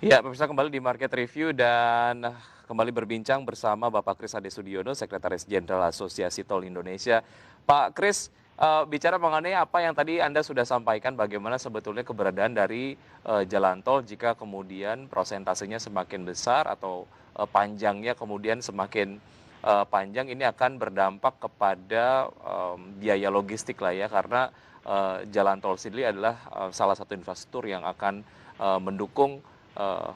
Ya, pemirsa kembali di Market Review dan kembali berbincang bersama Bapak Kris Hadesudiono, Sekretaris Jenderal Asosiasi Tol Indonesia. Pak Kris, bicara mengenai apa yang tadi Anda sudah sampaikan, bagaimana sebetulnya keberadaan dari jalan tol jika kemudian prosentasenya semakin besar atau panjangnya kemudian semakin panjang, ini akan berdampak kepada biaya logistik lah ya, karena jalan tol sendiri adalah salah satu infrastruktur yang akan mendukung eh,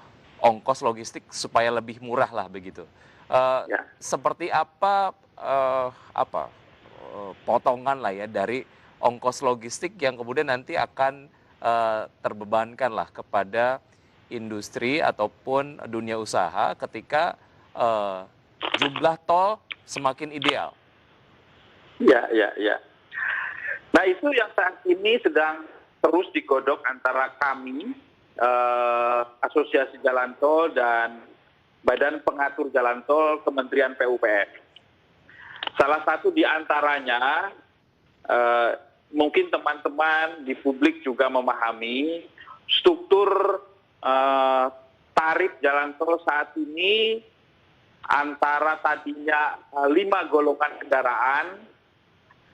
ongkos logistik supaya lebih murah lah begitu. Ya, Seperti apa potongan lah ya dari ongkos logistik yang kemudian nanti akan terbebankan lah kepada industri ataupun dunia usaha ketika eh, jumlah tol semakin ideal. ya, ya, ya. Nah, itu yang saat ini sedang terus digodok antara kami, Asosiasi Jalan Tol dan Badan Pengatur Jalan Tol Kementerian PUPR. Salah satu di antaranya, eh, mungkin teman-teman di publik juga memahami struktur eh, tarif jalan tol saat ini antara tadinya 5 golongan kendaraan.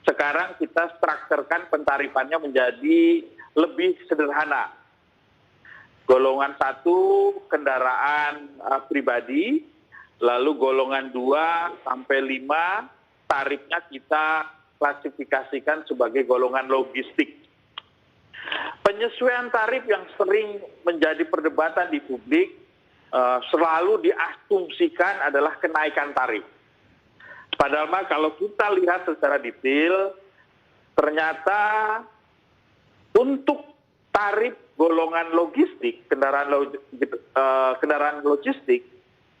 Sekarang kita strukturkan pentarifannya menjadi lebih sederhana. Golongan 1 kendaraan pribadi, lalu golongan 2 sampai 5 tarifnya kita klasifikasikan sebagai golongan logistik. Penyesuaian tarif yang sering menjadi perdebatan di publik selalu diasumsikan adalah kenaikan tarif. Padahal kalau kita lihat secara detail, ternyata untuk tarif golongan logistik, kendaraan logistik,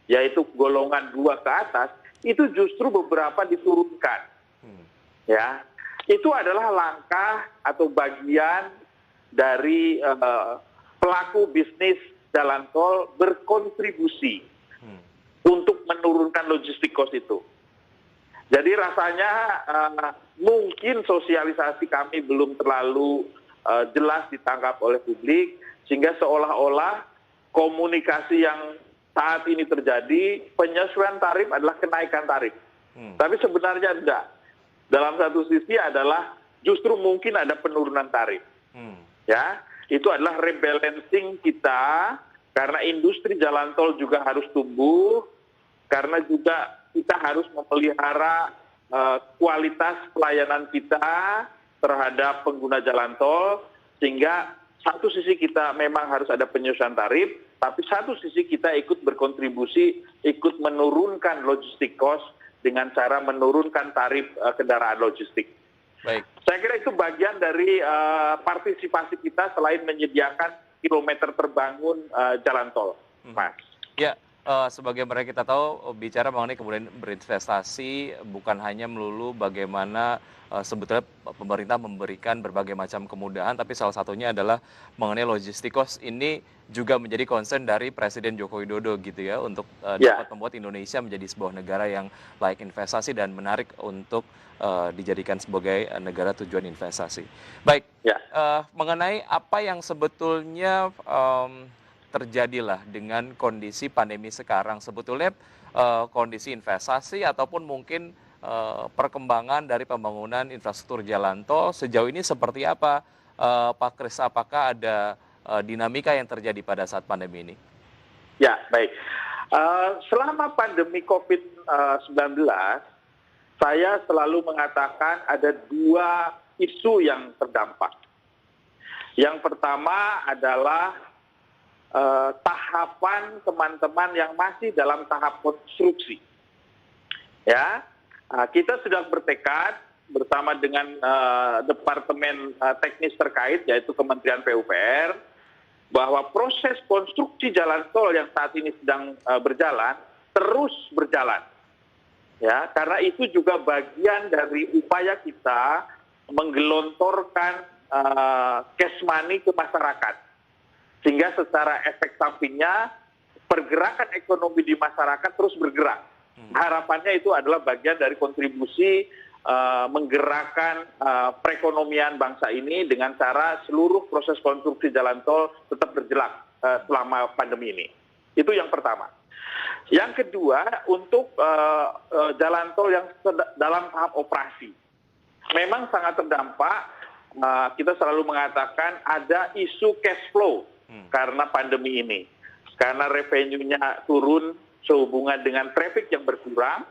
yaitu golongan 2 ke atas, itu justru beberapa diturunkan. Ya, itu adalah langkah atau bagian dari pelaku bisnis jalan tol berkontribusi untuk menurunkan logistik cost itu. Jadi rasanya mungkin sosialisasi kami belum terlalu jelas ditangkap oleh publik, sehingga seolah-olah komunikasi yang saat ini terjadi, penyesuaian tarif adalah kenaikan tarif. Tapi sebenarnya tidak. Dalam satu sisi adalah justru mungkin ada penurunan tarif. Ya, itu adalah rebalancing kita, karena industri jalan tol juga harus tumbuh, karena juga kita harus memelihara kualitas pelayanan kita terhadap pengguna jalan tol, sehingga satu sisi kita memang harus ada penyesuaian tarif, tapi satu sisi kita ikut berkontribusi, ikut menurunkan logistik cost dengan cara menurunkan tarif kendaraan logistik. Baik. Saya kira itu bagian dari partisipasi kita selain menyediakan kilometer terbangun jalan tol, Mas. Ya, sebagaimana kita tahu, bicara mengenai kemudian berinvestasi bukan hanya melulu bagaimana sebetulnya pemerintah memberikan berbagai macam kemudahan, tapi salah satunya adalah mengenai logistik cost. Ini juga menjadi concern dari Presiden Joko Widodo gitu ya, untuk dapat Ya, membuat Indonesia menjadi sebuah negara yang layak investasi dan menarik untuk dijadikan sebagai negara tujuan investasi. Baik, ya. mengenai apa yang sebetulnya terjadilah dengan kondisi pandemi sekarang. Sebetulnya kondisi investasi ataupun mungkin perkembangan dari pembangunan infrastruktur jalan tol sejauh ini seperti apa, Pak Kris? Apakah ada dinamika yang terjadi pada saat pandemi ini? Ya, baik. Selama pandemi COVID-19, saya selalu mengatakan ada 2 isu yang terdampak. Yang pertama adalah tahapan teman-teman yang masih dalam tahap konstruksi. Ya, kita sudah bertekad bersama dengan departemen teknis terkait, yaitu Kementerian PUPR, bahwa proses konstruksi jalan tol yang saat ini sedang berjalan terus berjalan. Ya, karena itu juga bagian dari upaya kita menggelontorkan cash money ke masyarakat, sehingga secara efek sampingnya pergerakan ekonomi di masyarakat terus bergerak. Harapannya itu adalah bagian dari kontribusi menggerakkan perekonomian bangsa ini dengan cara seluruh proses konstruksi jalan tol tetap berjalan. selama pandemi ini. Itu yang pertama. Yang kedua, untuk jalan tol yang dalam tahap operasi. Memang sangat terdampak, kita selalu mengatakan ada isu cash flow karena pandemi ini. Karena revenue-nya turun sehubungan dengan traffic yang berkurang,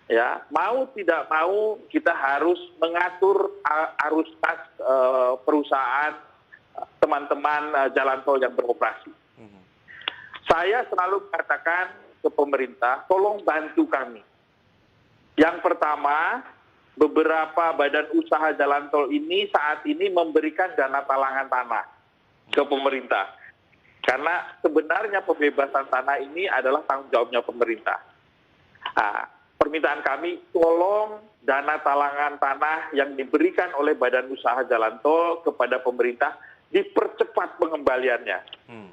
ya, mau tidak mau kita harus mengatur arus kas perusahaan, teman-teman jalan tol yang beroperasi. Saya selalu mengatakan ke pemerintah, tolong bantu kami. Yang pertama, beberapa badan usaha jalan tol ini saat ini memberikan dana talangan tanah ke pemerintah. Karena sebenarnya pembebasan tanah ini adalah tanggung jawabnya pemerintah. Nah, permintaan kami, tolong dana talangan tanah yang diberikan oleh badan usaha jalan tol kepada pemerintah dipercepat pengembaliannya.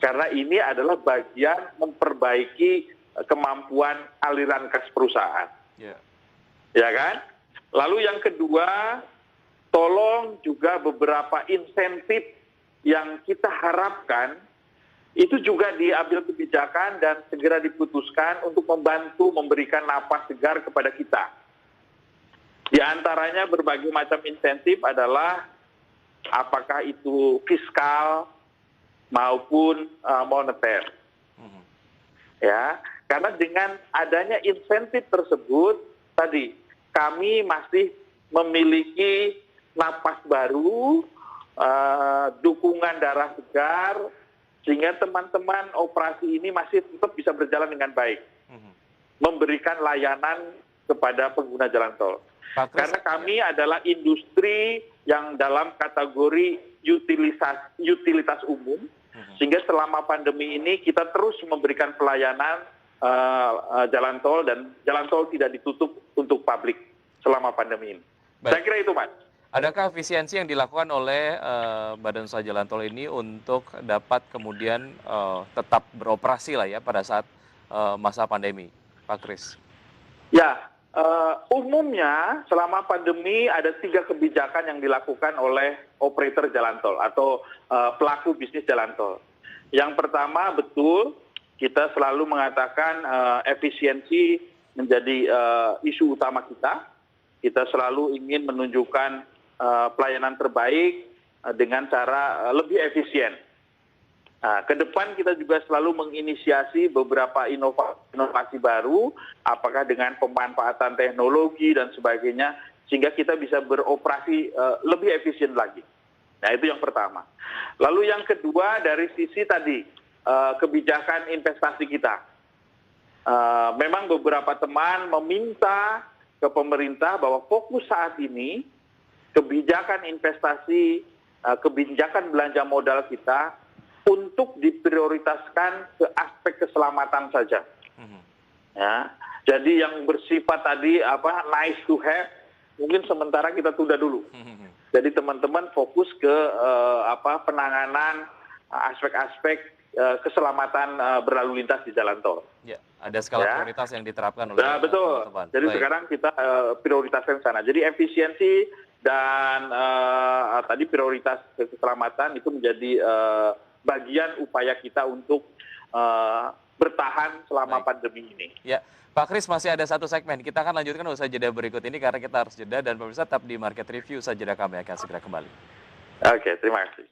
Karena ini adalah bagian memperbaiki kemampuan aliran kas perusahaan. Ya kan? Lalu yang kedua, tolong juga beberapa insentif yang kita harapkan itu juga diambil kebijakan dan segera diputuskan untuk membantu memberikan napas segar kepada kita. Di antaranya berbagai macam insentif adalah apakah itu fiskal maupun moneter. Ya, karena dengan adanya insentif tersebut tadi kami masih memiliki napas baru, dukungan darah segar, sehingga teman-teman operasi ini masih tetap bisa berjalan dengan baik, memberikan layanan kepada pengguna jalan tol. Karena kami adalah industri yang dalam kategori utilitas umum, sehingga selama pandemi ini kita terus memberikan pelayanan jalan tol, dan jalan tol tidak ditutup untuk publik selama pandemi ini. Baik. Saya kira itu, Mas. Adakah efisiensi yang dilakukan oleh Badan Usaha Jalan Tol ini untuk dapat kemudian tetap beroperasi lah ya pada saat masa pandemi, Pak Kris? Ya, umumnya selama pandemi ada 3 kebijakan yang dilakukan oleh operator jalan tol atau pelaku bisnis jalan tol. Yang pertama, betul, kita selalu mengatakan efisiensi menjadi isu utama kita. Kita selalu ingin menunjukkan pelayanan terbaik dengan cara lebih efisien. Nah, ke depan kita juga selalu menginisiasi beberapa inovasi baru, apakah dengan pemanfaatan teknologi dan sebagainya, sehingga kita bisa beroperasi lebih efisien lagi. Nah, itu yang pertama. Lalu yang kedua, dari sisi tadi, kebijakan investasi kita. Memang beberapa teman meminta ke pemerintah bahwa fokus saat ini, kebijakan investasi, kebijakan belanja modal kita untuk diprioritaskan ke aspek keselamatan saja. Ya, jadi yang bersifat tadi nice to have, mungkin sementara kita tunda dulu. Jadi teman-teman fokus ke penanganan aspek-aspek keselamatan berlalu lintas di jalan tol. Ya, ada skala prioritas yang diterapkan oleh betul. teman-teman. Jadi sekarang kita prioritaskan sana. Jadi efisiensi dan tadi prioritas keselamatan itu menjadi bagian upaya kita untuk bertahan selama pandemi ini. Ya, Pak Kris, masih ada satu segmen. Kita akan lanjutkan usaha jeda berikut ini karena kita harus jeda, dan pemirsa tetap di Market Review. Usaha jeda kami akan segera kembali. Oke, terima kasih.